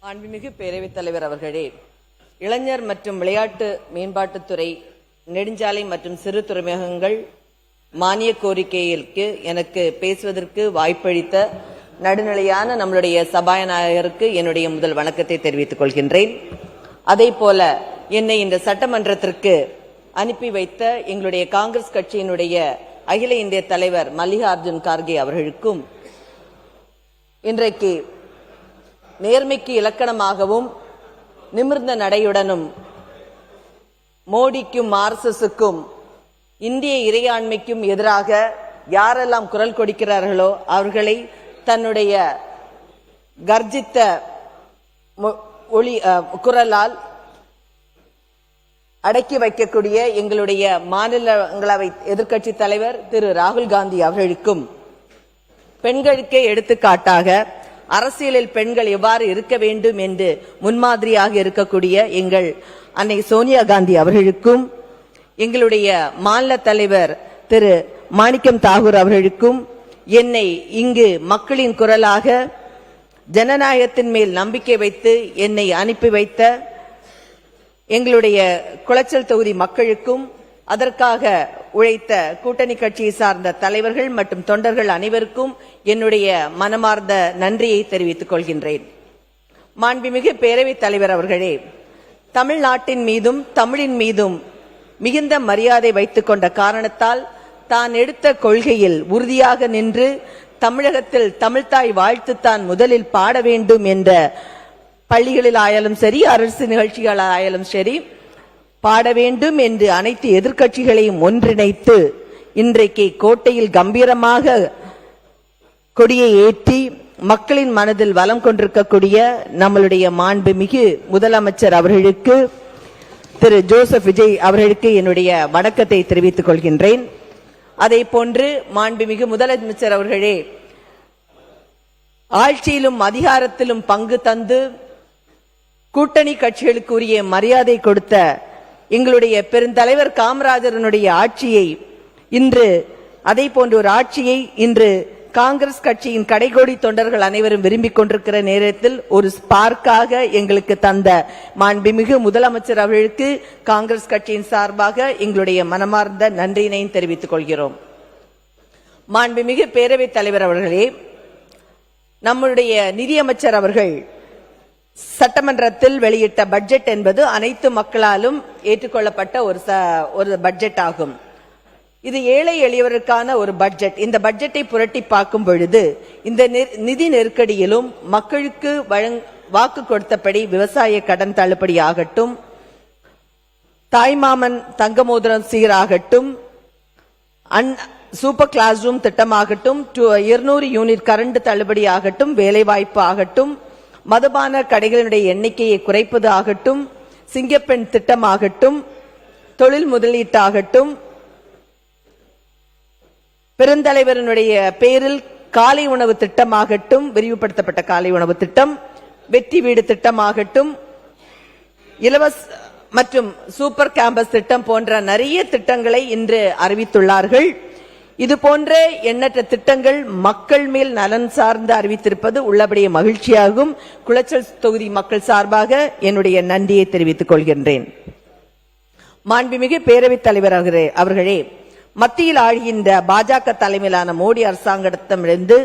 மாண்புமிகு பேரவைத் தலைவர் அவர்களே, இளைஞர் மற்றும் விளையாட்டு மேம்பாட்டுத்துறை, நெடுஞ்சாலை மற்றும் சிறு துறைமுகங்கள் மானிய கோரிக்கைக்கு எனக்கு பேசுவதற்கு வாய்ப்பளித்த நடுநிலையான நம்முடைய சபாநாயகருக்கு என்னுடைய முதல் வணக்கத்தை தெரிவித்துக் கொள்கின்றேன். அதேபோல என்னை இந்த சட்டமன்றத்திற்கு அனுப்பி வைத்த எங்களுடைய காங்கிரஸ் கட்சியினுடைய அகில இந்திய தலைவர் மல்லிகார்ஜுன் கார்கே அவர்களுக்கும், இன்றைக்கு நேர்மைக்கு இலக்கணமாகவும் நிமிர்ந்த நடையுடனும் மோடிக்கும் ஆர்எஸ்எஸ்க்கும் இந்திய இறையாண்மைக்கும் எதிராக யாரெல்லாம் குரல் கொடுக்கிறார்களோ அவர்களை தன்னுடைய கர்ஜித்த குரலால் அடக்கி வைக்கக்கூடிய எங்களுடைய மாநிலங்களவை எதிர்க்கட்சி தலைவர் திரு ராகுல் காந்தி அவர்களுக்கும், பெண்களுக்கே எடுத்துக்காட்டாக அரசியலில் பெண்கள் எவ்வாறு இருக்க வேண்டும் என்று முன்மாதிரியாக இருக்கக்கூடிய எங்கள் அன்னை சோனியா காந்தி அவர்களுக்கும், எங்களுடைய மாநில தலைவர் திரு மாணிக்கம் தாகூர் அவர்களுக்கும், என்னை இங்கு மக்களின் குரலாக ஜனநாயகத்தின் மேல் நம்பிக்கை வைத்து என்னை அனுப்பி வைத்த எங்களுடைய குளச்சல் தொகுதி மக்களுக்கும், அதற்காக உழைத்த கூட்டணி கட்சியை சார்ந்த தலைவர்கள் மற்றும் தொண்டர்கள் அனைவருக்கும் என்னுடைய மனமார்ந்த நன்றியை தெரிவித்துக் கொள்கின்றேன். மாண்புமிகு பேரவைத் தலைவர் அவர்களே, தமிழ்நாட்டின் மீதும் தமிழின் மீதும் மிகுந்த மரியாதை வைத்துக் கொண்ட காரணத்தால் தான் எடுத்த கொள்கையில் உறுதியாக நின்று தமிழகத்தில் தமிழ்தாய் வாழ்த்து தான் முதலில் பாட வேண்டும் என்ற பள்ளிகளில் ஆயாலும் சரி, அரசு நிகழ்ச்சிகள் ஆயாலும் சரி, பாட வேண்டும் என்று அனைத்து எதிர்க்கட்சிகளையும் ஒன்றிணைத்து இன்றைக்கு கோட்டையில் கம்பீரமாக கொடியை ஏற்றி மக்களின் மனதில் வலம் கொண்டிருக்கக்கூடிய நம்மளுடைய மாண்புமிகு முதலமைச்சர் அவர்களுக்கு, திரு ஜோசப் விஜய் அவர்களுக்கு என்னுடைய வணக்கத்தை தெரிவித்துக் கொள்கின்றேன். அதே போன்று மாண்புமிகு முதலமைச்சர் அவர்களே, ஆட்சியிலும் அதிகாரத்திலும் பங்கு தந்து கூட்டணி கட்சிகளுக்கு உரிய மரியாதை கொடுத்த எங்களுடைய பெருந்தலைவர் காமராஜரனுடைய ஆட்சியை இன்று, அதே போன்ற ஒரு ஆட்சியை இன்று காங்கிரஸ் கட்சியின் கடைகோடி தொண்டர்கள் அனைவரும் விரும்பிக் கொண்டிருக்கிற நேரத்தில் ஒரு ஸ்பார்க்காக எங்களுக்கு தந்த மாண்புமிகு முதலமைச்சர் அவர்களுக்கு காங்கிரஸ் கட்சியின் சார்பாக எங்களுடைய மனமார்ந்த நன்றியினையும் தெரிவித்துக் கொள்கிறோம். மாண்புமிகு பேரவைத் தலைவர் அவர்களே, நம்முடைய நிதியமைச்சர் அவர்கள் சட்டமன்றத்தில் வெளியிட்ட பட்ஜெட் என்பது அனைத்து மக்களாலும் ஏற்றுக்கொள்ளப்பட்ட ஒரு பட்ஜெட் ஆகும். இது ஏழை எளியவருக்கான ஒரு பட்ஜெட். இந்த பட்ஜெட்டை புரட்டி பார்க்கும் பொழுது இந்த நிதி நெருக்கடியிலும் மக்களுக்கு வாக்கு கொடுத்தபடி விவசாய கடன் தள்ளுபடி ஆகட்டும், தாய்மாமன் தங்க மோதிரம் சீராகட்டும், சூப்பர் கிளாஸ் ரூம் திட்டமாகட்டும், 200 யூனிட் கரண்ட் தள்ளுபடி ஆகட்டும், வேலைவாய்ப்பு ஆகட்டும், மதுபான கடைகளுடைய எண்ணிக்கையை குறைப்பது ஆகட்டும், சிங்கப்பெண் திட்டமாகட்டும், தொழில் முதலீட்டாகட்டும், பெருந்தலைவரனுடைய பேரில் காலை உணவு திட்டமாகட்டும், விரிவுபடுத்தப்பட்ட காலை உணவு திட்டம், வெற்றி வீடு திட்டமாகட்டும், இலவச மற்றும் சூப்பர் கேம்பஸ் திட்டம் போன்ற நிறைய திட்டங்களை இன்று அறிவித்துள்ளார்கள். இது போன்ற எண்ணற்ற திட்டங்கள் மக்கள் மேல் நலன் சார்ந்து அறிவித்திருப்பது உள்ளபடியே மகிழ்ச்சியாகும். குளச்சல் தொகுதி மக்கள் சார்பாக என்னுடைய நன்றியை தெரிவித்துக் கொள்கின்றேன். மாண்புமிகு பேரவைத் தலைவர் அவர்களே, மத்தியில் ஆழ்கின்ற பாஜக தலைமையிலான மோடி அரசாங்கத்திடமிருந்து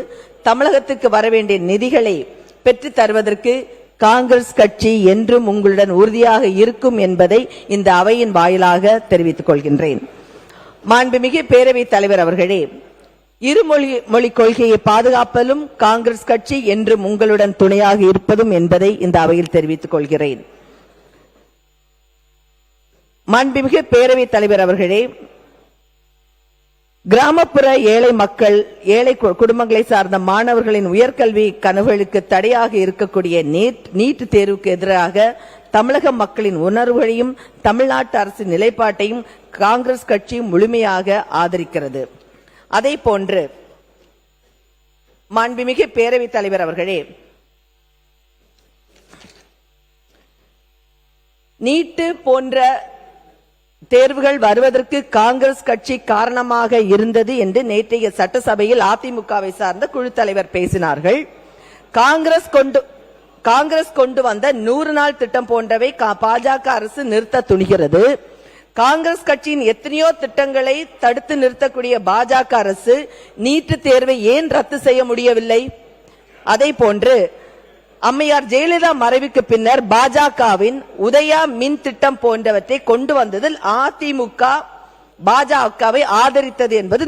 தமிழகத்துக்கு வரவேண்டிய நிதிகளை பெற்று தருவதற்கு காங்கிரஸ் கட்சி என்றும் உங்களுடன் உறுதியாக இருக்கும் என்பதை இந்த அவையின் வாயிலாக தெரிவித்துக் கொள்கின்றேன். மாண்புமிகு பேரவைத் தலைவர் அவர்களே, இருமொழி கொள்கையை பாதுகாப்பதிலும் காங்கிரஸ் கட்சி என்றும் உங்களுடன் துணையாக இருப்பதும் என்பதை இந்த அவையில் தெரிவித்துக் கொள்கிறேன். மாண்புமிகு பேரவைத் தலைவர் அவர்களே, கிராமப்புற ஏழை மக்கள், ஏழை குடும்பங்களை சார்ந்த மாணவர்களின் உயர்கல்வி கனவுகளுக்கு தடையாக இருக்கக்கூடிய நீட் தேர்வுக்கு எதிராக தமிழக மக்களின் உணர்வுகளையும் தமிழ்நாட்டு அரசின் நிலைப்பாட்டையும் காங்கிரஸ் கட்சி முழுமையாக ஆதரிக்கிறது. அதே போன்று மாண்புமிகு பேரவைத் தலைவர் அவர்களே, நீட் போன்ற தேர்வுகள் வருவதற்கு காங்கிரஸ் கட்சி காரணமாக இருந்தது என்று நேற்றைய சட்டசபையில் அதிமுகவை சார்ந்த குழு தலைவர் பேசினார்கள். காங்கிரஸ் காங்கிரஸ் கொண்டு வந்த 100 நாள் திட்டம் போன்றவை பாஜக அரசு நிறுத்த துணிகிறது. காங்கிரஸ் கட்சியின் எத்தனையோ திட்டங்களை தடுத்து நிறுத்தக்கூடிய பாஜக அரசு நீட் தேர்வை ஏன் ரத்து செய்ய முடியவில்லை? அதை போன்று அம்மையார் ஜெயலலிதா மறைவுக்கு பின்னர் பாஜகவின் உதயா மின் திட்டம் போன்றவற்றை கொண்டு வந்ததில் அதிமுக பாஜகவை ஆதரித்தது என்பது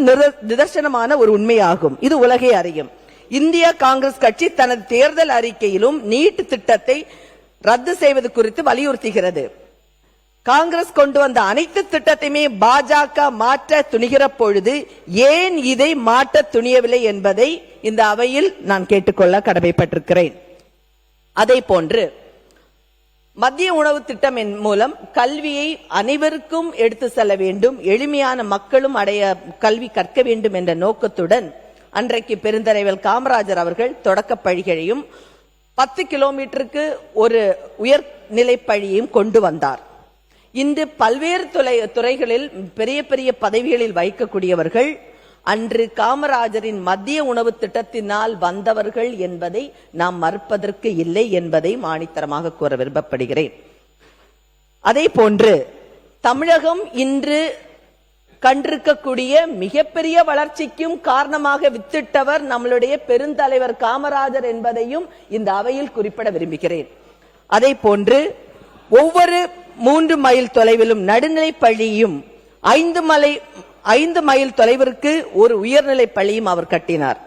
நிதர்சனமான ஒரு உண்மையாகும். இது உலகே அறியும். இந்திய காங்கிரஸ் கட்சி தனது தேர்தல் அறிக்கையிலும் நீட் திட்டத்தை ரத்து செய்வது குறித்து வலியுறுத்துகிறது. காங்கிரஸ் கொண்டு வந்த அனைத்து திட்டத்தையுமே பாஜக மாற்ற துணிகிற பொழுது ஏன் இதை மாற்ற துணியவில்லை என்பதை இந்த அவையில் நான் கேட்டுக்கொள்ள கடமைப்பட்டிருக்கிறேன். அதே போன்று மத்திய உணவு திட்டம் மூலம் கல்வியை அனைவருக்கும் எடுத்து செல்ல வேண்டும், எளிமையான மக்களும் கல்வி கற்க வேண்டும் என்ற நோக்கத்துடன் அன்றைக்கு பெருந்தலைவர் காமராஜர் அவர்கள் தொடக்க பள்ளிகளையும் 10 கிலோமீட்டருக்கு ஒரு உயர்நிலை பள்ளியையும் கொண்டு வந்தார். இன்று பல்வேறு துறைகளில் பெரிய பெரிய பதவிகளில் வைக்கக்கூடியவர்கள் அன்று காமராஜரின் மத்திய உணவு திட்டத்தினால் வந்தவர்கள் என்பதை நாம் மறுப்பதற்கு இல்லை என்பதை ஆணித்தரமாக கூற விரும்பப்படுகிறேன். அதே போன்று தமிழகம் இன்று கண்டிருக்கக்கூடிய மிகப்பெரிய வளர்ச்சிக்கும் காரணமாக வித்திட்டவர் நம்மளுடைய பெருந்தலைவர் காமராஜர் என்பதையும் இந்த அவையில் குறிப்பிட விரும்புகிறேன். அதே போன்று ஒவ்வொரு 3 மைல் தொலைவிலும் நடுநிலை பள்ளியும் 5 மைல் தொலைவிற்கு ஒரு உயர்நிலை பள்ளியும் அவர் கட்டினார்.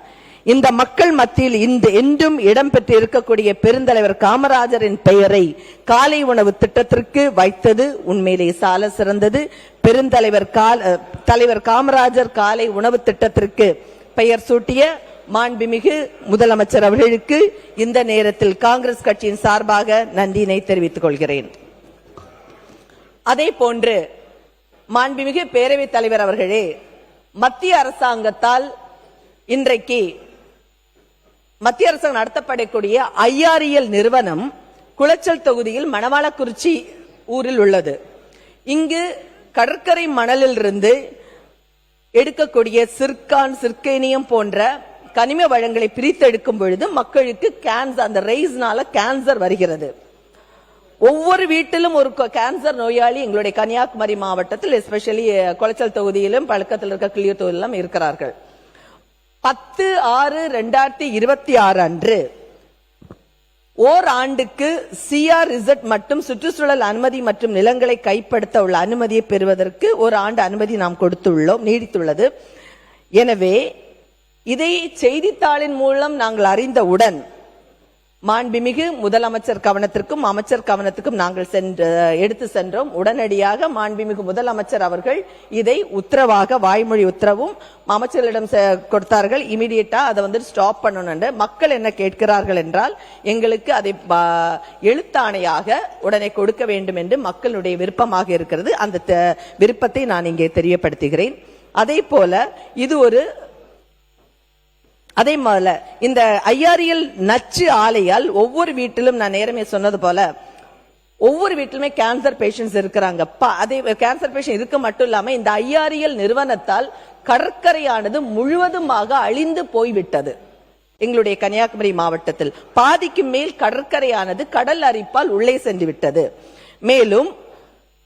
இந்த மக்கள் மத்தியில் என்றும் இடம்பெற்று இருக்கக்கூடிய பெருந்தலைவர் காமராஜரின் பெயரை காலை உணவு திட்டத்திற்கு வைத்தது உண்மையிலே சால சிறந்தது. தலைவர் காமராஜர் காலை உணவு திட்டத்திற்கு பெயர் சூட்டிய மாண்புமிகு முதலமைச்சர் அவர்களுக்கு இந்த நேரத்தில் காங்கிரஸ் கட்சியின் சார்பாக நன்றியினை தெரிவித்துக் கொள்கிறேன். அதே போன்று மாண்புமிகு பேரவைத் தலைவர் அவர்களே, மத்திய அரசாங்கத்தால் இன்றைக்கு மத்திய அரசாங்கம் நடத்தப்படக்கூடிய ஐஆர்இஎல் நிறுவனம் குளச்சல் தொகுதியில் மணவாளக்குறிச்சி ஊரில் உள்ளது. இங்கு கடற்கரை மணலில் இருந்து எடுக்கக்கூடிய சிர்கான், சிர்கேனியம் போன்ற கனிம வளங்களை பிரித்து எடுக்கும் பொழுது மக்களுக்கு கேன்சர், அந்த ரைஸ்னால கேன்சர் வருகிறது. ஒவ்வொரு வீட்டிலும் ஒரு கேன்சர் நோயாளி எங்களுடைய கன்னியாகுமரி மாவட்டத்தில், எஸ்பெஷலி குளச்சல் தொகுதியிலும் பழக்கத்தில் இருக்க கிளியூர் தொகுதியிலும் இருக்கிறார்கள். 10/6/2026 அன்று ஓர் ஆண்டுக்கு சிஆர்இசட் மற்றும் சுற்றுச்சூழல் அனுமதி மற்றும் நிலங்களை கைப்படுத்த உள்ள அனுமதியை பெறுவதற்கு ஒரு ஆண்டு அனுமதி நாம் கொடுத்துள்ளோம், நீடித்துள்ளது. எனவே இதை செய்தித்தாளின் மூலம் நாங்கள் அறிந்தவுடன் மாண்புமிகு முதலமைச்சர் கவனத்திற்கும் அமைச்சர் கவனத்துக்கும் நாங்கள் எடுத்து சென்றோம். உடனடியாக மாண்புமிகு முதலமைச்சர் அவர்கள் இதை உத்தரவாக வாய்மொழி உத்தரவும் அமைச்சர்களிடம் கொடுத்தார்கள். இமிடியேட்டா அதை ஸ்டாப் பண்ணணும். மக்கள் என்ன கேட்கிறார்கள் என்றால், எங்களுக்கு அதை எழுத்தாணையாக உடனே கொடுக்க வேண்டும் என்று மக்களுடைய விருப்பமாக இருக்கிறது. அந்த விருப்பத்தை நான் இங்கே தெரியப்படுத்துகிறேன். அதே போல இது ஒரு அதே போல இந்த ஐஆர்இஎல் நச்சு ஆலையால் ஒவ்வொரு வீட்டிலும், நான் நேரமே சொன்னது போல, ஒவ்வொரு வீட்டிலுமே கேன்சர் பேஷண்ட்ஸ் இருக்கிறாங்க. அதே கேன்சர் பேஷண்ட் இருக்க மட்டும் இல்லாம இந்த ஐஆர்இஎல் நிறுவனத்தால் கடற்கரையானது முழுவதுமாக அழிந்து போய்விட்டது. எங்களுடைய கன்னியாகுமரி மாவட்டத்தில் பாதிக்கு மேல் கடற்கரையானது கடல் அரிப்பால் உள்ளே சென்று விட்டது. மேலும்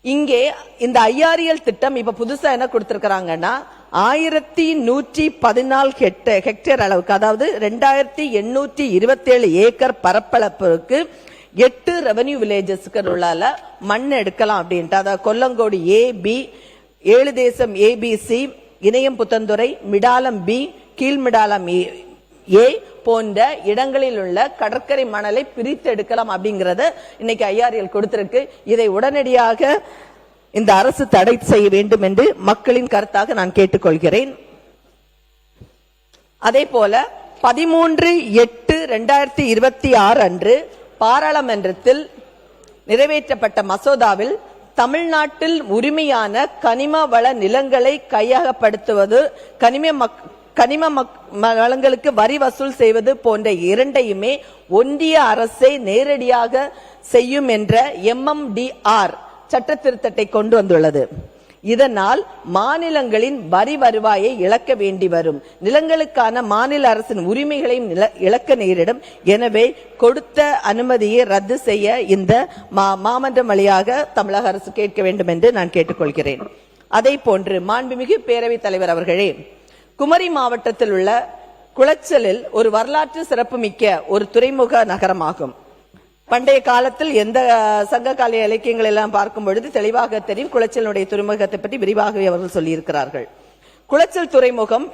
இங்கே இந்த ஐஆர்இஎல் திட்டம் இப்ப புதுசா என்ன கொடுத்திருக்கிறாங்கன்னா, 1114 ஹெக்டேர் அளவுக்கு, அதாவது 2827 ஏக்கர் பரப்பளப்புக்கு 8 ரெவன்யூ வில்லேஜஸ்க்கு உள்ளால மண் எடுக்கலாம் அப்படின்ட்டு, அதாவது கொல்லங்கோடு ஏபி, 7 தேசம் ஏபிசி, இணையம் புத்தந்துறை, மிடாலம் பி, கீழ்மிடாலம் ஏ போன்ற இடங்களில் உள்ள கடற்கரை மணலை பிரித்து எடுக்கலாம் அப்படிங்கறத இன்னைக்கு ஐஆர்இஎல் கொடுத்திருக்கு. இதை உடனடியாக இந்த அரசு தடை செய்ய வேண்டும் என்று மக்களின் கருத்தாக நான் கேட்டுக்கொள்கிறேன். அதே போல 13/8/2026 அன்று பாராளுமன்றத்தில் நிறைவேற்றப்பட்ட மசோதாவில் தமிழ்நாட்டில் உரிமையான கனிம வள நிலங்களை கையகப்படுத்துவது, கனிம வளங்களுக்கு வரி வசூல் செய்வது போன்ற இரண்டையுமே ஒன்றிய அரசை நேரடியாக செய்யும் என்ற MMDR சட்ட திருத்தத்தை கொண்டு வந்துள்ளது. இதனால் மாநிலங்களின் வரி வருவாயை இழக்க வேண்டி வரும். நிலங்களுக்கான மாநில அரசின் உரிமைகளையும் இழக்க நேரிடும். எனவே கொடுத்த அனுமதியை ரத்து செய்ய இந்த மாமன்றம் வழியாக தமிழக அரசு கேட்க வேண்டும் என்று நான் கேட்டுக்கொள்கிறேன். அதே போன்று மாண்புமிகு பேரவைத் தலைவர் அவர்களே, குமரி மாவட்டத்தில் உள்ள குளச்சலில் ஒரு வரலாற்று சிறப்புமிக்க ஒரு துறைமுக நகரமாகும். பண்டைய காலத்தில் எந்த சங்க கால இலக்கியங்கள் எல்லாம் பார்க்கும் பொழுது தெளிவாக தெரியும். குளச்சலுடைய துறைமுகத்தை பற்றி விரிவாகவே அவர்கள் சொல்லியிருக்கிறார்கள். குளச்சல் துறைமுகம்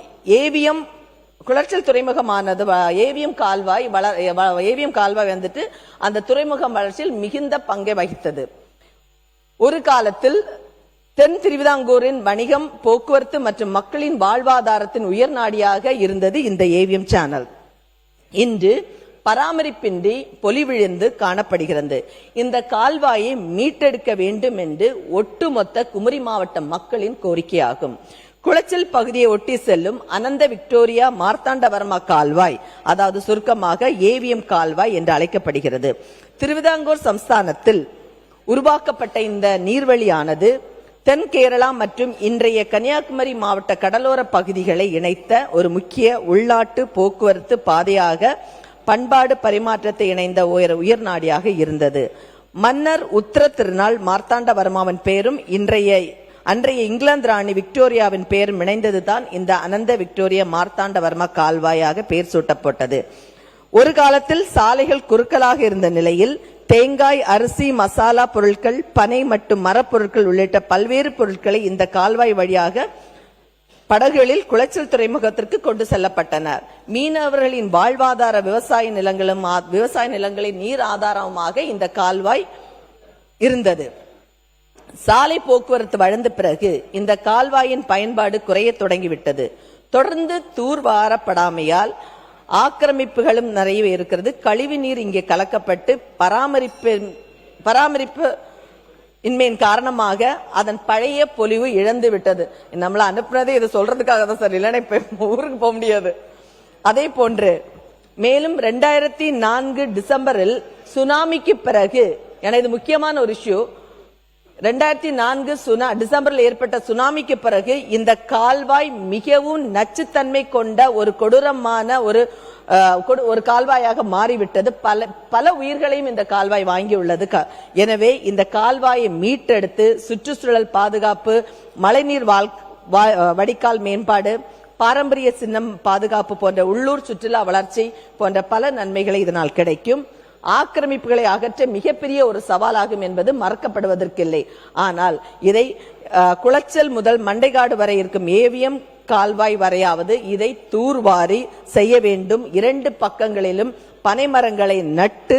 குளச்சல் துறைமுகமானது ஏவிஎம் கால்வாய் வந்துட்டு அந்த துறைமுகம் வளர்ச்சியில் மிகுந்த பங்கை வகித்தது. ஒரு காலத்தில் தென் திருவிதாங்கூரின் வணிகம், போக்குவரத்து மற்றும் மக்களின் வாழ்வாதாரத்தின் உயர் நாடியாக இருந்தது இந்த ஏவிஎம் சேனல். இன்று பராமரிப்பின்றி பொலிவிழந்து காணப்படுகிறது. இந்த கால்வாயை மீட்டெடுக்க வேண்டும் என்று ஒட்டுமொத்த குமரி மாவட்ட மக்களின் கோரிக்கையாகும். குளச்சல் பகுதியை ஒட்டி செல்லும் அனந்த விக்டோரியா மார்த்தாண்டவர்மா கால்வாய், அதாவது சுருக்கமாக ஏவிஎம் கால்வாய் என்று அழைக்கப்படுகிறது. திருவிதாங்கூர் சம்ஸ்தானத்தில் உருவாக்கப்பட்ட இந்த நீர்வழியானது தென் கேரளா மற்றும் இன்றைய கன்னியாகுமரி மாவட்ட கடலோர பகுதிகளை இணைத்த ஒரு முக்கிய உள்நாட்டு போக்குவரத்து பாதையாக, பண்பாடு பரிமாற்றத்தை இணைந்த உயர் நாடியாக இருந்தது. மன்னர் உத்தர திருநாள் மார்த்தாண்டவர்மாவின் பெயரும் அன்றைய இங்கிலாந்து ராணி விக்டோரியாவின் பெயரும் இணைந்ததுதான் இந்த அனந்த விக்டோரியா மார்த்தாண்டவர்மா கால்வாயாக பெயர் சூட்டப்பட்டது. ஒரு காலத்தில் சாலைகள் குறுக்கலாக இருந்த நிலையில் தேங்காய், அரிசி, மசாலா பொருட்கள், பனை மற்றும் மரப்பொருட்கள் உள்ளிட்ட பல்வேறு பொருட்களை இந்த கால்வாய் வழியாக படகுகளில் குளச்சல் துறைமுகத்திற்கு கொண்டு செல்லப்பட்டனர். மீனவர்களின் வாழ்வாதார விவசாய நிலங்களின் நீர் ஆதாரமாக இந்த கால்வாய் இருந்தது. சாலை போக்குவரத்து வளர்ந்த பிறகு இந்த கால்வாயின் பயன்பாடு குறைய தொடங்கிவிட்டது. தொடர்ந்து தூர்வாரப்படாமையால் ஆக்கிரமிப்புகளும் நிறைய இருக்கிறது. கழிவு நீர் இங்கே கலக்கப்பட்டு பராமரிப்பு இன்மையின் காரணமாக அதன் பழைய பொலிவு இழந்து விட்டது. நம்மள அனுப்புனதே இதை சொல்றதுக்காக தான் சார், இல்லைன்னா இப்ப ஊருக்கு போக முடியாது. அதே போன்று மேலும் 2004 டிசம்பரில் சுனாமிக்கு பிறகு, ஏன்னா இது முக்கியமான ஒரு இஷ்யூ, 2004 டிசம்பரில் ஏற்பட்ட சுனாமிக்கு பிறகு இந்த கால்வாய் மிகவும் நச்சுத்தன்மை கொண்ட ஒரு கொடூரமான ஒரு கால்வாயாக மாறிவிட்டது. பல உயிர்களையும் இந்த கால்வாய் வாங்கியுள்ளது. எனவே இந்த கால்வாயை மீட்டெடுத்து சுற்றுச்சூழல் பாதுகாப்பு, மழைநீர் வடிகால் மேம்பாடு, பாரம்பரிய சின்னம் பாதுகாப்பு போன்ற உள்ளூர் சுற்றுலா வளர்ச்சி போன்ற பல நன்மைகளை இதனால் கிடைக்கும். ஆக்கிரமிப்புகளை அகற்ற மிகப்பெரிய ஒரு சவாலாகும் என்பது மறக்கப்படுவதற்கில்லை. ஆனால் இதை குளச்சல் முதல் மண்டைக்காடு வரை இருக்கும் ஏவிஎம் கால்வாய் வரையாவது இதை தூர்வாரி செய்ய வேண்டும். 2 பக்கங்களிலும் பனை மரங்களை நட்டு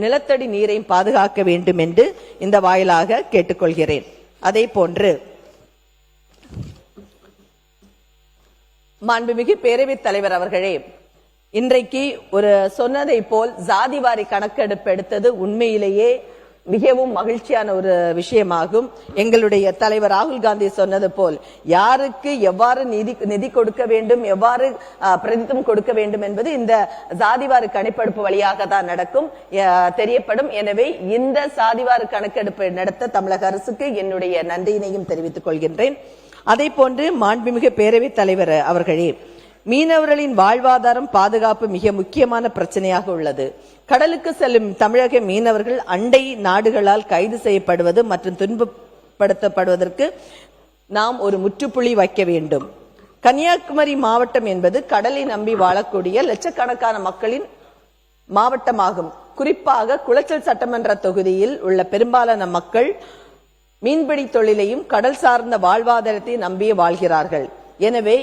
நிலத்தடி நீரை பாதுகாக்க வேண்டும் என்று இந்த வாயிலாக கேட்டுக்கொள்கிறேன். அதே போன்று மாண்புமிகு பேரவைத் தலைவர் அவர்களே, இன்றைக்கு ஒரு சொன்னதை போல் ஜாதிவாரி கணக்கெடுப்பு எடுத்தது உண்மையிலேயே மிகவும் மகிழ்ச்சியான ஒரு விஷயமாகும். எங்களுடைய தலைவர் ராகுல் காந்தி சொன்னது போல் யாருக்கு எவ்வாறு நிதி கொடுக்க வேண்டும், எவ்வாறு பிரதித்துவம் கொடுக்க வேண்டும் என்பது இந்த ஜாதிவாரி கணக்கெடுப்பு வழியாக தான் நடக்கும், தெரியப்படும். எனவே இந்த சாதிவாரி கணக்கெடுப்பு நடத்த தமிழக அரசுக்கு என்னுடைய நன்றியினையும் தெரிவித்துக் கொள்கின்றேன். அதே போன்று மாண்புமிகு பேரவைத் தலைவர் அவர்களே, மீனவர்களின் வாழ்வாதாரம் பாதுகாப்பு மிக முக்கியமான பிரச்சனையாக உள்ளது. கடலுக்கு செல்லும் தமிழக மீனவர்கள் அண்டை நாடுகளால் கைது செய்யப்படுவது மற்றும் துன்பப்படுத்தப்படுவதற்கு நாம் ஒரு முற்றுப்புள்ளி வைக்க வேண்டும். கன்னியாகுமரி மாவட்டம் என்பது கடலை நம்பி வாழக்கூடிய லட்சக்கணக்கான மக்களின் மாவட்டமாகும். குறிப்பாக குளச்சல் சட்டமன்ற தொகுதியில் உள்ள பெரும்பாலான மக்கள் மீன்பிடி தொழிலையும் கடல் சார்ந்த வாழ்வாதாரத்தை நம்பியே வாழ்கிறார்கள். எனவே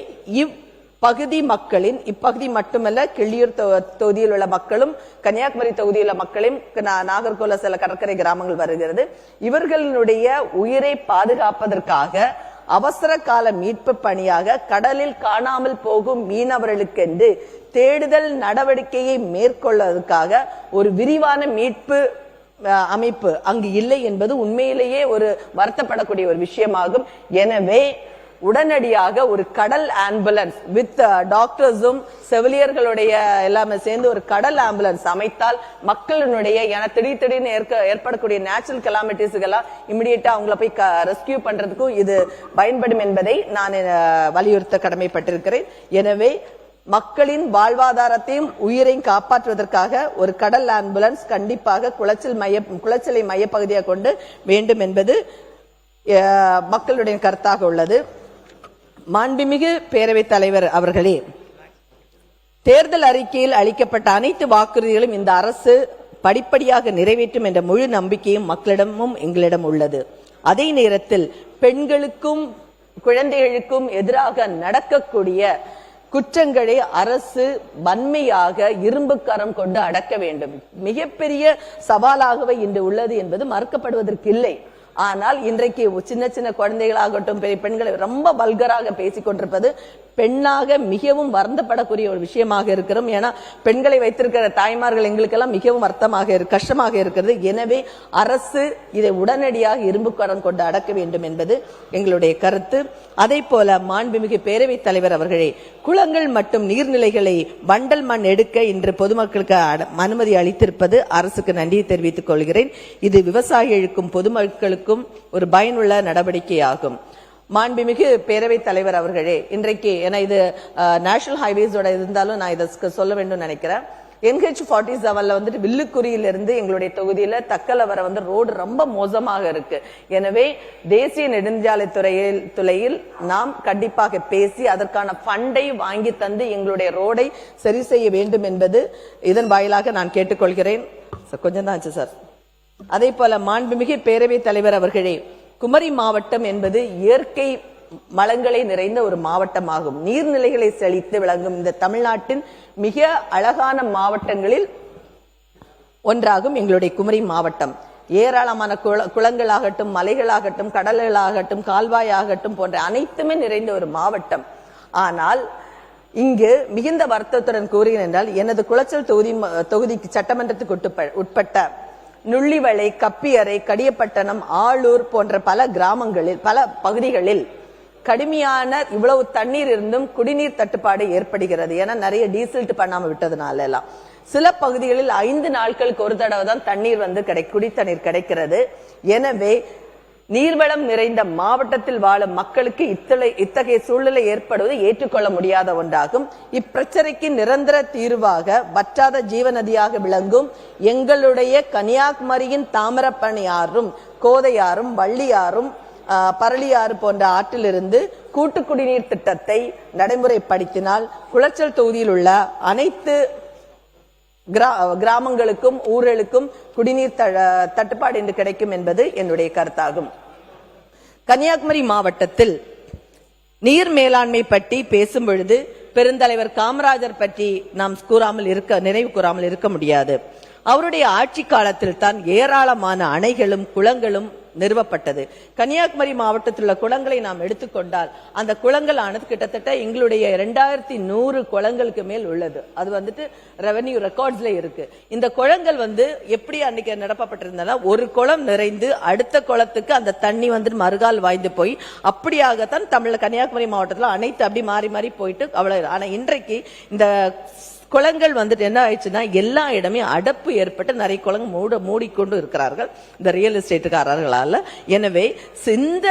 பகுதி மக்களின் இப்பகுதி மட்டுமல்ல, கிள்ளியூர் தொகுதியில் உள்ள மக்களும் கன்னியாகுமரி தொகுதியில் உள்ள மக்களையும் நாகர்கோல சில கடற்கரை கிராமங்கள் வருகிறது. இவர்களுடைய உயிரை பாதுகாப்பதற்காக அவசர கால மீட்பு பணியாக கடலில் காணாமல் போகும் மீனவர்களுக்கென்று தேடுதல் நடவடிக்கையை மேற்கொள்வதற்காக ஒரு விரிவான மீட்பு அமைப்பு அங்கு இல்லை என்பது உண்மையிலேயே ஒரு வருத்தப்படக்கூடிய ஒரு விஷயமாகும். எனவே உடனடியாக ஒரு கடல் ஆம்புலன்ஸ் வித் டாக்டர்ஸும் செவிலியர்களுடைய எல்லாமே சேர்ந்து ஒரு கடல் ஆம்புலன்ஸ் அமைத்தால் மக்களினுடைய திடீர்னு ஏற்படக்கூடிய நேச்சுரல் கலாமிட்டிஸ்கெல்லாம் இமிடியேட்டா அவங்கள போய் ரெஸ்கியூ பண்றதுக்கும் இது பயன்படும் என்பதை நான் வலியுறுத்த கடமைப்பட்டிருக்கிறேன். எனவே மக்களின் வாழ்வாதாரத்தையும் உயிரையும் காப்பாற்றுவதற்காக ஒரு கடல் ஆம்புலன்ஸ் கண்டிப்பாக குளச்சலை மையப்பகுதியாக கொண்டு வேண்டும் என்பது மக்களுடைய கருத்தாக உள்ளது. மாண்புமிகு பேரவைத் தலைவர் அவர்களே, தேர்தல் அறிக்கையில் அளிக்கப்பட்ட அனைத்து வாக்குறுதிகளும் இந்த அரசு படிப்படியாக நிறைவேற்றும் என்ற முழு நம்பிக்கையும் மக்களிடமும் எங்களிடம் உள்ளது. அதே நேரத்தில் பெண்களுக்கும் குழந்தைகளுக்கும் எதிராக நடக்கக்கூடிய குற்றங்களை அரசு வன்மையாக இரும்புக்கரம் கொண்டு அடக்க வேண்டும். மிகப்பெரிய சவாலாகவே இன்று உள்ளது என்பது மறுக்கப்படுவதற்கு இல்லை. ஆனால் இன்றைக்கு சின்ன சின்ன குழந்தைகளாகட்டும் பெண்களை ரொம்ப வல்கராக பேசிக் கொண்டிருப்பது பெண்ணாக மிகவும் வருந்தப்படக்கூடிய ஒரு விஷயமாக இருக்கிறோம். ஏன்னா பெண்களை வைத்திருக்கிற தாய்மார்கள் எங்களுக்கெல்லாம் மிகவும் கஷ்டமாக இருக்கிறது. எனவே அரசு இதை உடனடியாக இரும்புக்கரம் கொண்டு அடக்க வேண்டும் என்பது எங்களுடைய கருத்து. அதே போல மாண்புமிகு பேரவைத் தலைவர் அவர்களே, குளங்கள் மற்றும் நீர்நிலைகளை வண்டல் மண் எடுக்க இன்று பொதுமக்களுக்கு அனுமதி அளித்திருப்பது அரசுக்கு நன்றியை தெரிவித்துக் கொள்கிறேன். இது விவசாயிகளுக்கும் பொதுமக்களுக்கும் ஒரு பயனுள்ள நடவடிக்கையாகும். மாண்புமிகு பேரவைத் தலைவர் அவர்களே, இன்றைக்கு ஏன்னா இது நேஷனல் ஹைவேஸோட இருந்தாலும் நான் இதை சொல்ல வேண்டும் நினைக்கிறேன். NH47 வந்துட்டு வில்லுக்குரியிலிருந்து எங்களுடைய தொகுதியில தக்கல வர ரோடு ரொம்ப மோசமாக இருக்கு. எனவே தேசிய நெடுஞ்சாலை துறையில் நாம் கண்டிப்பாக பேசி அதற்கான ஃபண்டை வாங்கி தந்து எங்களுடைய ரோடை சரி செய்ய வேண்டும் என்பது இதன் வாயிலாக நான் கேட்டுக்கொள்கிறேன். கொஞ்சம் தான் சார். அதே போல மாண்புமிகு பேரவைத் தலைவர் அவர்களே, குமரி மாவட்டம் என்பது இயற்கை வளங்களை நிறைந்த ஒரு மாவட்டமாகும். நீர்நிலைகளை செழித்து விளங்கும் இந்த தமிழ்நாட்டின் மிக அழகான மாவட்டங்களில் ஒன்றாகும் எங்களுடைய குமரி மாவட்டம். ஏராளமான குளங்களாகட்டும், மலைகளாகட்டும், கடல்களாகட்டும், கால்வாயாகட்டும் போன்ற அனைத்துமே நிறைந்த ஒரு மாவட்டம். ஆனால் இங்கு மிகுந்த வருத்தத்துடன் கூறுகிறேன் என்றால், எனது குளச்சல் தொகுதிக்கு சட்டமன்றத்துக்கு உட்பட்ட நுள்ளிவளை, கப்பியறை, கடியப்பட்டணம், ஆளூர் போன்ற பல பகுதிகளில் கடுமையான இவ்வளவு தண்ணீர் இருந்தும் குடிநீர் தட்டுப்பாடு ஏற்படுகிறது. ஏன்னா நிறைய டீசல்ட் பண்ணாம விட்டதுனால எல்லாம் சில பகுதிகளில் 5 நாட்களுக்கு ஒரு தடவை தான் தண்ணீர் குடி தண்ணீர் கிடைக்கிறது. எனவே நீர்வளம் நிறைந்த மாவட்டத்தில் வாழும் மக்களுக்கு இத்தகைய சூழ்நிலை ஏற்படுவது ஏற்றுக்கொள்ள முடியாத ஒன்றாகும். இப்பிரச்சனைக்கு நிரந்தர தீர்வாக வற்றாத ஜீவநதியாக விளங்கும் எங்களுடைய கன்னியாகுமரியின் தாமிரபரணி ஆறும், கோதையாறும், வள்ளியாறும், பரளியாறு போன்ற ஆற்றிலிருந்து கூட்டு குடிநீர் திட்டத்தை நடைமுறைப்படுத்தினால் குளச்சல் தொகுதியில் உள்ள அனைத்து கிராமங்களுக்கும் ஊர்களுக்கும் குடிநீர் தட்டுப்பாடு என்று கிடைக்கும் என்பது என்னுடைய கருத்தாகும். கன்னியாகுமரி மாவட்டத்தில் நீர் மேலாண்மை பற்றி பேசும் பொழுது பெருந்தலைவர் காமராஜர் பற்றி நாம் நினைவு கூறாமல் இருக்க முடியாது. அவருடைய ஆட்சி காலத்தில் தான் ஏராளமான அணைகளும் குளங்களும் நிறுவப்பட்டது. கன்னியாகுமரி மாவட்டத்தில் உள்ள குளங்களை நாம் எடுத்துக்கொண்டால் அந்த குளங்கள் ஆனது கிட்டத்தட்ட எங்களுடைய 2100 குளங்களுக்கு மேல் உள்ளது. அது ரெவென்யூ ரெக்கார்ட்ஸ்ல இருக்கு. இந்த குளங்கள் எப்படி அன்னைக்கு நடப்பப்பட்டிருந்தா ஒரு குளம் நிறைந்து அடுத்த குளத்துக்கு அந்த தண்ணி மறுகால் வாய்ந்து போய் அப்படியாகத்தான் கன்னியாகுமரி மாவட்டத்தில் அனைத்து அப்படி மாறி மாறி போயிட்டு அவ்வளவு. ஆனா இன்றைக்கு இந்த குளங்கள் என்ன ஆயிடுச்சுன்னா எல்லா இடமே அடப்பு ஏற்பட்டு நிறைய குளங்கள் மூடிக்கொண்டு இருக்கிறார்கள் இந்த ரியல் எஸ்டேட்டுக்காரர்களால. எனவே இந்த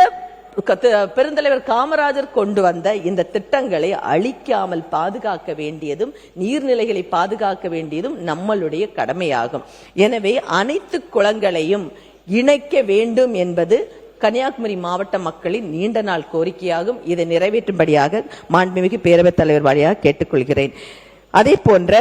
பெருந்தலைவர் காமராஜர் கொண்டு வந்த இந்த திட்டங்களை அழிக்காமல் பாதுகாக்க வேண்டியதும் நீர்நிலைகளை பாதுகாக்க வேண்டியதும் நம்மளுடைய கடமையாகும். எனவே அனைத்து குளங்களையும் இணைக்க வேண்டும் என்பது கன்னியாகுமரி மாவட்ட மக்களின் நீண்ட நாள் கோரிக்கையாகும். இதை நிறைவேற்றும்படியாக மாண்புமிகு பேரவைத் தலைவர் வழியாக கேட்டுக்கொள்கிறேன். அதே போன்ற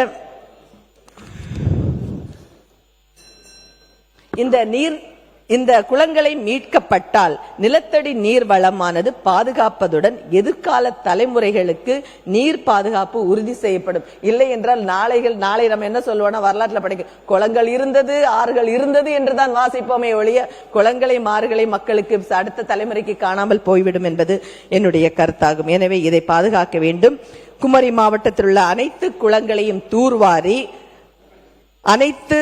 இந்த குளங்களை மீட்கப்பட்டால் நிலத்தடி நீர் வளமானது பாதுகாப்பதுடன் எதிர்கால தலைமுறைகளுக்கு நீர் பாதுகாப்பு உறுதி செய்யப்படும். இல்லை என்றால் நாளை நம்ம என்ன சொல்லுவோம்னா வரலாற்றுல படிக்க குளங்கள் இருந்தது, ஆறுகள் இருந்தது என்றுதான் வாசிப்போமே ஒழிய குளங்களை மாறுகளை மக்களுக்கு அடுத்த தலைமுறைக்கு காணாமல் போய்விடும் என்பது என்னுடைய கருத்தாகும். எனவே இதை பாதுகாக்க வேண்டும். குமரி மாவட்டத்தில் உள்ள அனைத்து குளங்களையும் தூர்வாரி அனைத்து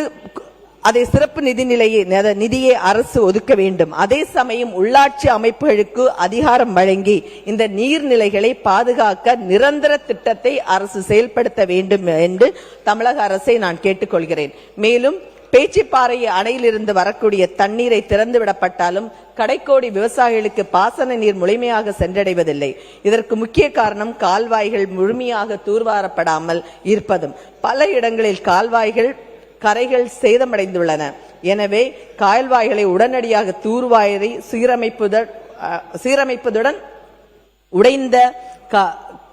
அதை சிறப்பு நிதியை அரசு ஒதுக்க வேண்டும். அதே சமயம் உள்ளாட்சி அமைப்புகளுக்கு அதிகாரம் வழங்கி இந்த நீர்நிலைகளை பாதுகாக்க நிரந்தர திட்டத்தை அரசு செயல்படுத்த வேண்டும் என்று தமிழக அரசை நான் கேட்டுக்கொள்கிறேன். மேலும் பேச்சிப்பாறை அணையிலிருந்து வரக்கூடிய தண்ணீரை திறந்துவிடப்பட்டாலும் கடைக்கோடி விவசாயிகளுக்கு பாசன நீர் முழுமையாக சென்றடைவதில்லை. இதற்கு முக்கிய காரணம் கால்வாய்கள் முழுமையாக தூர்வாரப்படாமல் இருப்பதும். பல இடங்களில் கரைகள் சேதமடைந்துள்ளன. எனவே கால்வாய்களை உடனடியாக தூர்வாரி சீரமைப்பதுடன் உடைந்த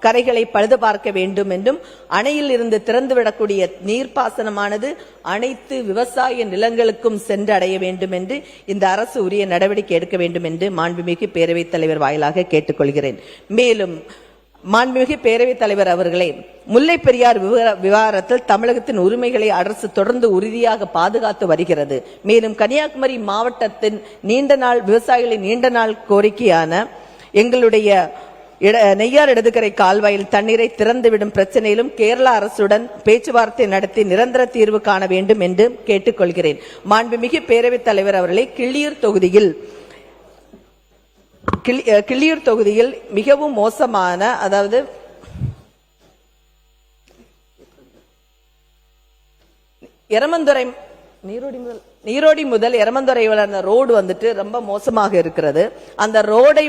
கரைகளை பழுது பார்க்க வேண்டும் என்றும் அணையில் இருந்து திறந்துவிடக்கூடிய நீர்ப்பாசனமானது அனைத்து விவசாய நிலங்களுக்கும் சென்றடைய வேண்டும் என்று இந்த அரசு உரிய நடவடிக்கை எடுக்க வேண்டும் என்று மாண்புமிகு பேரவைத் தலைவர் வாயிலாக கேட்டுக்கொள்கிறேன். மேலும் மாண்புமிகு பேரவைத் தலைவர் அவர்களே, முல்லை பெரியார் விவகாரத்தில் தமிழகத்தின் உரிமைகளை அரசு தொடர்ந்து உறுதியாக பாதுகாத்து வருகிறது. மேலும் கன்னியாகுமரி மாவட்டத்தின் விவசாயிகளின் நீண்ட நாள் கோரிக்கையான எங்களுடைய நெய்யார் இடதுகரை கால்வாயில் தண்ணீரை திறந்துவிடும் பிரச்சனையிலும் கேரள அரசுடன் பேச்சுவார்த்தை நடத்தி நிரந்தர தீர்வு காண வேண்டும் என்று கேட்டுக்கொள்கிறேன். மாண்புமிகு பேரவைத் தலைவர் அவர்களே, கிள்ளியூர் தொகுதியில் மிகவும் மோசமான, அதாவது எரமந்துறை நீரோடி முதல் எரமந்துறை ரோடு வந்துட்டு ரொம்ப மோசமாக இருக்கிறது. அந்த ரோடை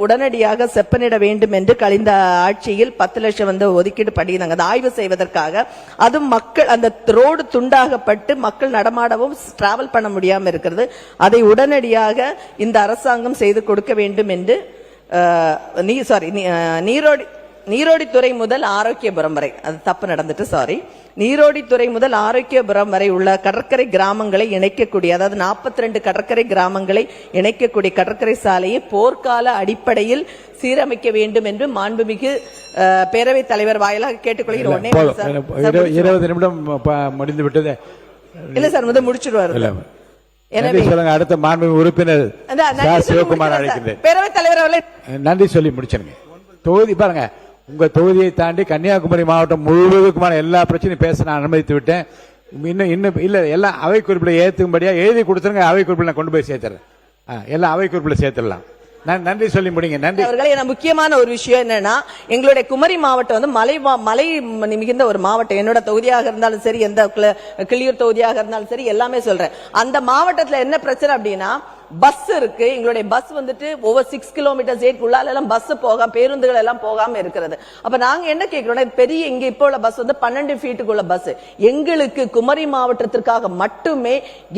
உடனடியாக செப்பனிட வேண்டும் என்று கழிந்த ஆட்சியில் 10 லட்சம் ஒதுக்கீடு பண்ணினாங்க அதை ஆய்வு செய்வதற்காக. அதுவும் மக்கள் அந்த ரோடு துண்டாகப்பட்டு மக்கள் நடமாடவும் டிராவல் பண்ண முடியாம இருக்கிறது. அதை உடனடியாக இந்த அரசாங்கம் செய்து கொடுக்க வேண்டும் என்று நீரோடித்துறை முதல் ஆரோக்கியபுரம் வரை, அது தப்பு நடந்துட்டு நீரோடித்துறை முதல் ஆரோக்கியபுரம் வரை உள்ள கடற்கரை கிராமங்களை இணைக்கக்கூடிய, அதாவது 42 கடற்கரை கிராமங்களை இணைக்கக்கூடிய கடற்கரை சாலையை போர்க்கால அடிப்படையில் சீரமைக்க வேண்டும் என்று மாண்புமிகு பேரவைத் தலைவர் வாயிலாக கேட்டுக்கொள்கிறோம். 20 நிமிடம் முடிந்து விட்டது. இல்ல சார், முடிச்சிடுவார். எனவே அடுத்த மாண்புமிகு உறுப்பினர் சிவகுமார் அழைக்கிறேன். பேரவைத் தலைவர் அவர்களே, நன்றி சொல்லி முடிச்சிருங்க. தொகுதி பாருங்க, உங்க தொகுதியை தாண்டி கன்னியாகுமரி மாவட்டம் முழுவதுக்குமான எல்லா பிரச்சனையும் பேச நான் அனுமதித்து விட்டேன். இன்னும் இல்ல, எல்லாம் அவை குறிப்பில் ஏத்துக்கும்படியா எழுதி கொடுத்துருங்க. அவை குறிப்பில் நான் கொண்டு போய் சேர்த்துறேன். எல்லாம் அவை குறிப்பில் சேர்த்துடலாம். நன்றி சொல்லி முடிங்க. நன்றி அவர்களே. முக்கியமான ஒரு விஷயம் என்னன்னா, எங்களுடைய குமரி மாவட்டம் மலை மிகுந்த ஒரு மாவட்டம். என்னோட தொகுதியாக இருந்தாலும் சரி, எந்த கிள்ளியூர் தொகுதியாக இருந்தாலும் சரி, எல்லாமே சொல்றேன். அந்த மாவட்டத்துல என்ன பிரச்சனை அப்படின்னா, பஸ் இருக்கு. எங்களுடைய பஸ் ஓவர் 6 கிலோமீட்டர்ஸ் 8 உள்ளால பஸ் பேருந்துகள் எல்லாம் போகாம இருக்கிறது. அப்ப நாங்க என்ன கேட்கிறோம், பெரிய இங்க இப்போ உள்ள பஸ் 12 ஃபீட்டுக்குள்ள பஸ். எங்களுக்கு குமரி மாவட்டத்திற்காக மட்டுமே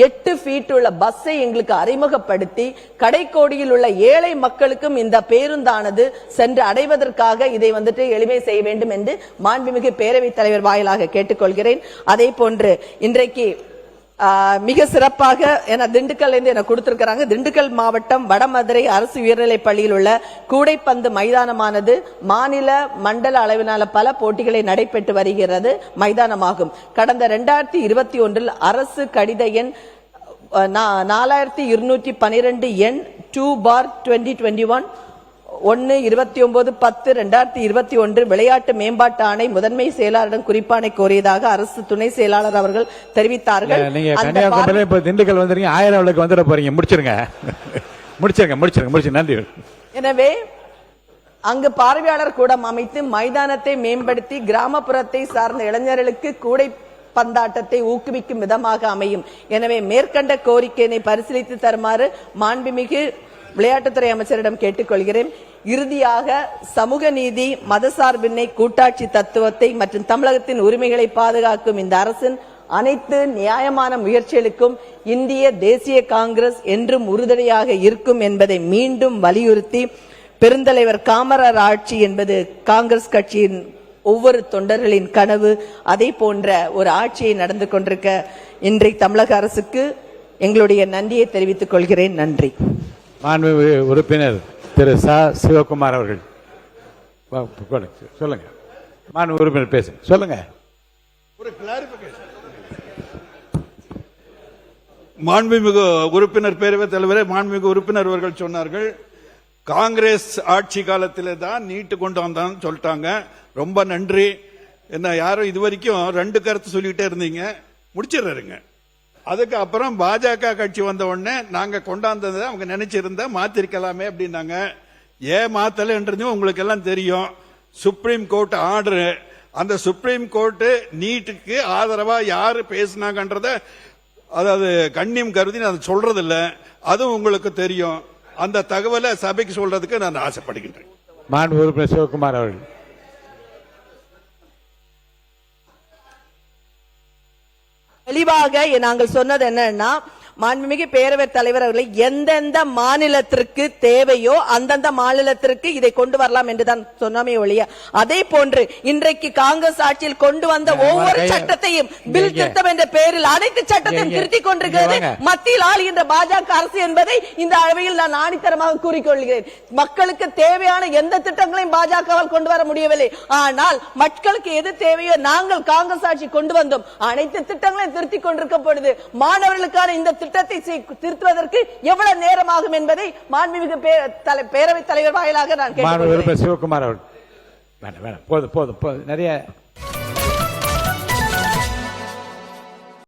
8 ஃபீட் உள்ள பஸ்ஸை எங்களுக்கு அறிமுகப்படுத்தி கடைக்கோடியில் உள்ள ஏழை மக்களுக்கும் இந்த பேருந்தானது சென்று அடைவதற்காக இதை எளிமை செய்ய வேண்டும் என்று மாண்புமிகு பேரவைத் தலைவர் வாயிலாக கேட்டுக்கொள்கிறேன். அதே போன்று இன்றைக்கு மிக சிறப்பாக திண்டுக்கல் கொடுத்திருக்கிறாங்க. திண்டுக்கல் மாவட்டம் வடமதுரை அரசு உயர்நிலைப் பள்ளியில் உள்ள கூடைப்பந்து மைதானமானது மாநில மண்டல அளவிலான பல போட்டிகளை நடைபெற்று வருகிறது மைதானமாகும். கடந்த 2021 அரசு கடித எண் 4212 எண் 2/2021 1/29/10/2021 விளையாட்டு மேம்பாட்டு ஆணை முதன்மை செயலாளரிடம் குறிப்பானை கோரியதாக அரசு துணை செயலாளர் அவர்கள் தெரிவித்தார்கள். நீங்க கன்னியாகுமரி இப்ப திண்டுக்கல் வந்தீங்க, 1000 விளக்கு வந்துட போறீங்க. முடிச்சிருங்க. நன்றி. எனவே அங்கு பார்வையாளர் கூடம் அமைத்து மைதானத்தை மேம்படுத்தி கிராமப்புறத்தை சார்ந்த இளைஞர்களுக்கு கூடை பந்தாட்டத்தை ஊக்குவிக்கும் விதமாக அமையும். எனவே மேற்கண்ட கோரிக்கையினை பரிசீலித்து தருமாறு மாண்புமிகு விளையாட்டுத்துறை அமைச்சரிடம் கேட்டுக்கொள்கிறேன். இறுதியாக சமூக நீதி, மதசார்பின்மை, கூட்டாட்சி தத்துவத்தை மற்றும் தமிழகத்தின் உரிமைகளை பாதுகாக்கும் இந்த அரசின் அனைத்து நியாயமான முயற்சிகளுக்கும் இந்திய தேசிய காங்கிரஸ் என்றும் உறுதுணையாக இருக்கும் என்பதை மீண்டும் வலியுறுத்தி, பெருந்தலைவர் காமராஜர் ஆட்சி என்பது காங்கிரஸ் கட்சியின் ஒவ்வொரு தொண்டர்களின் கனவு. அதே போன்ற ஒரு ஆட்சியை நடந்து கொண்டிருக்க இன்றைக்கு தமிழக அரசுக்கு எங்களுடைய நன்றியை தெரிவித்துக் கொள்கிறேன். நன்றி. மாண்புமிகு உறுப்பினர் திரு சிவகுமார் அவர்கள் சொல்லுங்க. மாண்புமிகு உறுப்பினர் பேசுங்க. சொல்லுங்க. ஒரு கிளாரிபிகேஷன். மாண்புமிகு உறுப்பினர் பேரவைத் தலைவரே, மாண்புமிகு உறுப்பினர் அவர்கள் சொன்னார்கள், காங்கிரஸ் ஆட்சி காலத்திலே தான் நீட்டு கொண்டு வந்தான்னு சொல்லிட்டாங்க. ரொம்ப நன்றி. என்ன யாரும் இதுவரைக்கும் 2 கருத்து சொல்லிட்டே இருந்தீங்க, முடிச்சிடுறாருங்க. அதுக்கு அப்புறம் பாஜக கட்சி வந்த உடனே நாங்க கொண்டாந்ததை அவங்க நினைச்சிருந்தா மாத்திருக்கலாமே அப்படின்னாங்க. ஏன் மாத்தலன்றதும் உங்களுக்கு எல்லாம் தெரியும். சுப்ரீம் கோர்ட் ஆர்டர், அந்த சுப்ரீம் கோர்ட் நீட்டுக்கு ஆதரவா யாரு பேசினாங்கன்றத, அதாவது கண்ணியம் கருதி நான் சொல்றது இல்ல, அதுவும் உங்களுக்கு தெரியும். அந்த தகவலை சபைக்கு சொல்றதுக்கு நான் ஆசைப்படுகின்றேன். மாண்பு உறுப்பினர் சிவகுமார் அவர்கள். தெளிவாக நாங்கள் சொன்னது என்னன்னா, மாண்புமிகு பேரவைத் தலைவர் அவர்களை எந்தெந்த மாநிலத்திற்கு தேவையோ அந்தந்த மாநிலத்திற்கு இதை கொண்டு வரலாம் என்றுதான் சொன்னமே ஒழிய, அதே போன்று இன்றைக்கு காங்கிரஸ் ஆட்சியில் கொண்டு வந்த ஒவ்வொரு சட்டத்தையும் பில் திருத்தம் என்ற பெயரில் அனைத்து சட்டத்தையும் திருத்திக் கொண்டிருக்கிறது மத்தியில் ஆளுகின்ற பாஜக அரசு என்பதை இந்த அளவில் நான் ஆணித்தரமாக கூறிக்கொள்கிறேன். மக்களுக்கு தேவையான எந்த திட்டங்களையும் பாஜகவால் கொண்டு வர முடியவில்லை. ஆனால் மக்களுக்கு எது தேவையோ நாங்கள் காங்கிரஸ் ஆட்சி கொண்டு வந்தோம். அனைத்து திட்டங்களையும் திருத்திக் கொண்டிருக்கும் பொழுது மாணவர்களுக்கான இந்த திட்டத்தை திருத்துவதற்கு எவ்வளவு நேரமாகும் என்பதை மாண்புமிகு பேரவைத் தலைவர் வாயிலாக நான் கேட்டுக்கொள்கிறேன். சிவகுமார் அவர்கள். போதும் நிறைய